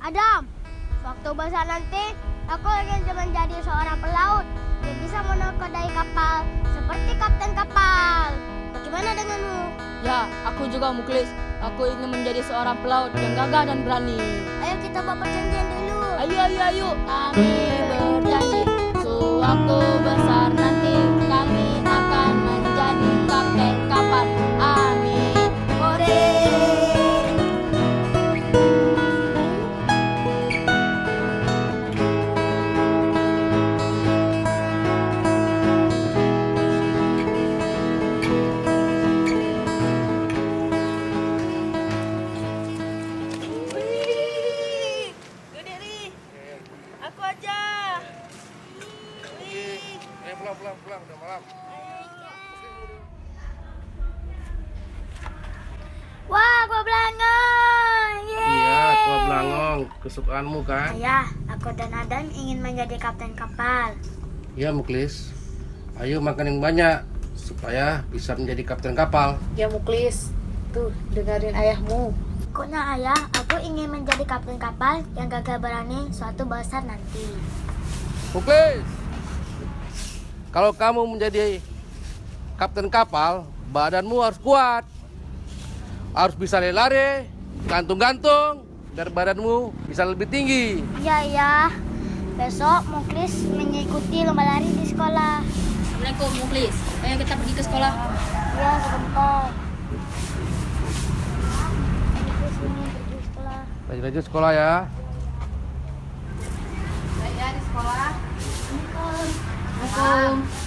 Adam, waktu besar nanti aku ingin menjadi seorang pelaut yang bisa menakodai kapal seperti kapten kapal. Bagaimana denganmu? Ya, aku juga Muklis. Aku ingin menjadi seorang pelaut yang gagah dan berani. Ayo kita buat perjanjian dulu. Ayo. Kami berjanji, sewaktu besar nanti kami akan menjadi kapten kapal. Amin. Hore! Aku aja. Pulang, udah malam. Wah, gua belangong. Iya, tua belangong, kesukaanmu kan? Ayah, aku dan Adam ingin menjadi kapten kapal. Iya, Muklis. Ayo makan yang banyak supaya bisa menjadi kapten kapal. Ya Muklis, tuh dengerin ayahmu. Pokoknya ayah, aku ingin menjadi kapten kapal yang gagah berani suatu besar nanti. Muklis, kalau kamu menjadi kapten kapal, badanmu harus kuat. Harus bisa lari-lari, gantung-gantung, biar badanmu bisa lebih tinggi. Iya, ya. Besok Muklis mengikuti lomba lari di sekolah. Assalamualaikum Muklis. Ayo kita pergi ke sekolah. Ya, sebentar. Muklis ingin pergi sekolah. Rajin-rajin sekolah ya. Saya di sekolah. Assalamualaikum.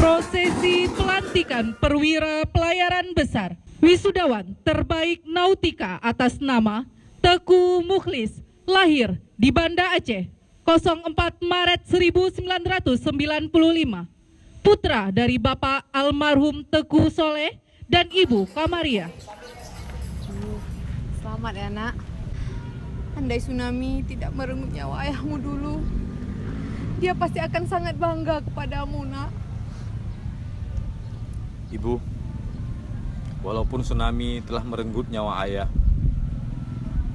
Prosesi pelantikan perwira pelayaran besar wisudawan terbaik nautika atas nama Teguh Mukhlis, lahir di Banda Aceh 04 Maret 1995, putra dari Bapak almarhum Teguh Soleh dan Ibu Kamaria. Selamat ya nak. Andai tsunami tidak merenggut nyawa ayahmu dulu, dia pasti akan sangat bangga kepadamu nak. Ibu, walaupun tsunami telah merenggut nyawa ayah,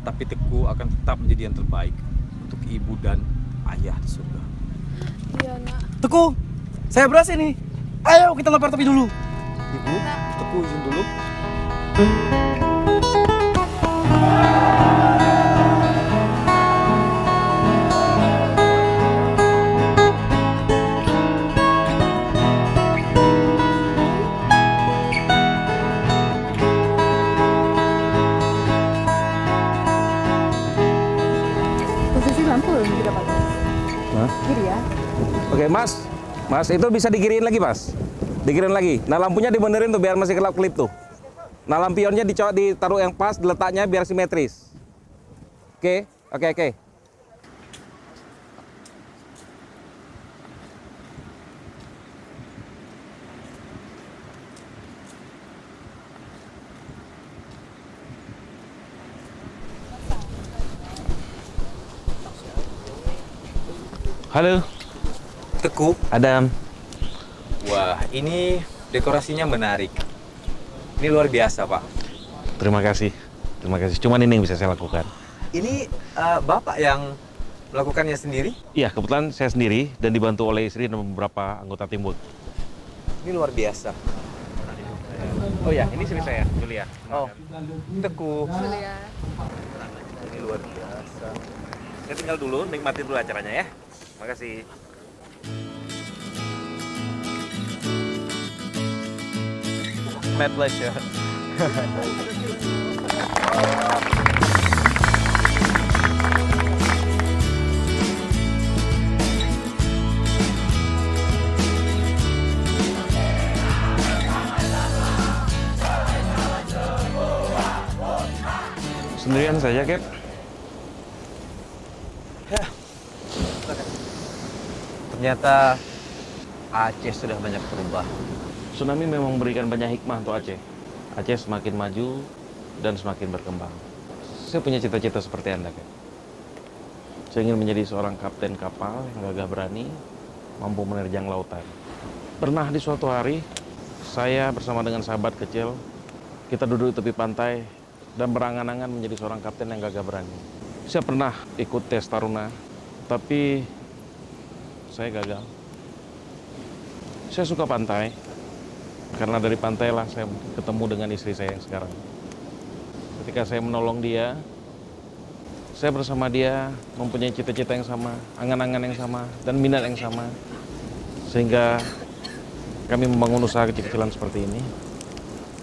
tapi Teguh akan tetap menjadi yang terbaik untuk ibu dan ayah di surga. Iya nak. Teguh, saya berhasil nih. Ayo kita lempar tepi dulu. Ibu, Teguh izin dulu. Posisi lampu tidak bagus. Hah? Kiri ya. Oke mas, itu bisa digiriin lagi mas, digiriin lagi. Nah lampunya dibenerin tuh biar masih kelap-kelip tuh. Nah lampionnya ditaruh yang pas, letaknya biar simetris. Oke. Halo, Teguh, Adam. wah ini dekorasinya menarik. Ini luar biasa Pak. Terima kasih. Cuman ini yang bisa saya lakukan. Ini Bapak yang melakukannya sendiri? Iya, kebetulan saya sendiri dan dibantu oleh istri dan beberapa anggota tim Wood. Ini luar biasa. Oh ya, ini istri saya, Julia. Oh, Teguh. Julia. Ini luar biasa. Saya tinggal dulu, nikmatin dulu acaranya ya. Makasih. My pleasure. Sendirian saja, Cap? Ternyata Aceh sudah banyak berubah. Tsunami memang memberikan banyak hikmah untuk Aceh. Aceh semakin maju dan semakin berkembang. Saya punya cita-cita seperti Anda, Kak. Saya ingin menjadi seorang kapten kapal yang gagah berani, mampu menerjang lautan. Pernah di suatu hari, saya bersama dengan sahabat kecil, kita duduk di tepi pantai dan berangan-angan menjadi seorang kapten yang gagah berani. Saya pernah ikut tes taruna, tapi saya gagal. Saya suka pantai, karena dari pantai lah saya ketemu dengan istri saya yang sekarang. Ketika saya menolong dia, saya bersama dia mempunyai cita-cita yang sama, angan-angan yang sama, dan minat yang sama. Sehingga kami membangun usaha kecil-kecilan seperti ini,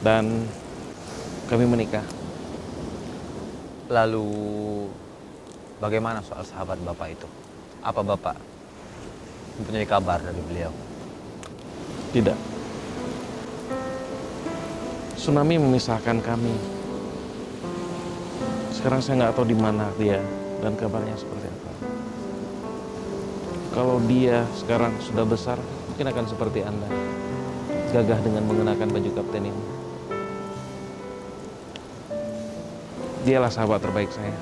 dan kami menikah. Lalu bagaimana soal sahabat Bapak itu? Apa Bapak mempunyai kabar dari beliau? Tidak. Tsunami memisahkan kami. Sekarang saya nggak tahu di mana dia dan kabarnya seperti apa. Kalau dia sekarang sudah besar, mungkin akan seperti Anda, gagah dengan mengenakan baju kapten ini. Dialah sahabat terbaik saya.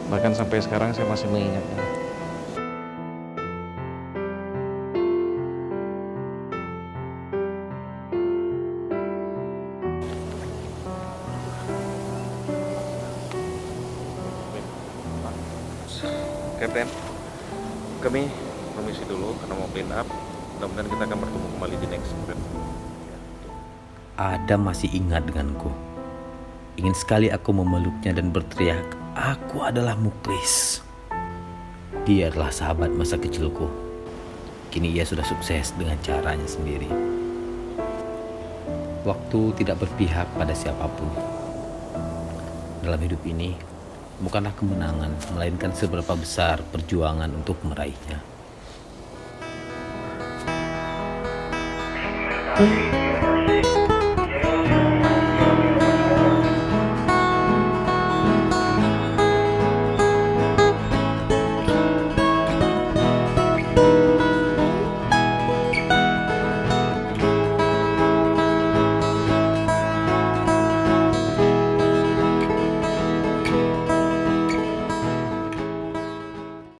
Bahkan sampai sekarang saya masih mengingatnya. Kapten, kami permisi dulu karena mau clean up. Mudah-mudahan kita akan bertemu kembali di next event. Adam masih ingat denganku. Ingin sekali aku memeluknya dan berteriak, "Aku adalah Mukhlis." Dia adalah sahabat masa kecilku. Kini ia sudah sukses dengan caranya sendiri. Waktu tidak berpihak pada siapapun. Dalam hidup ini, bukanlah kemenangan, melainkan seberapa besar perjuangan untuk meraihnya.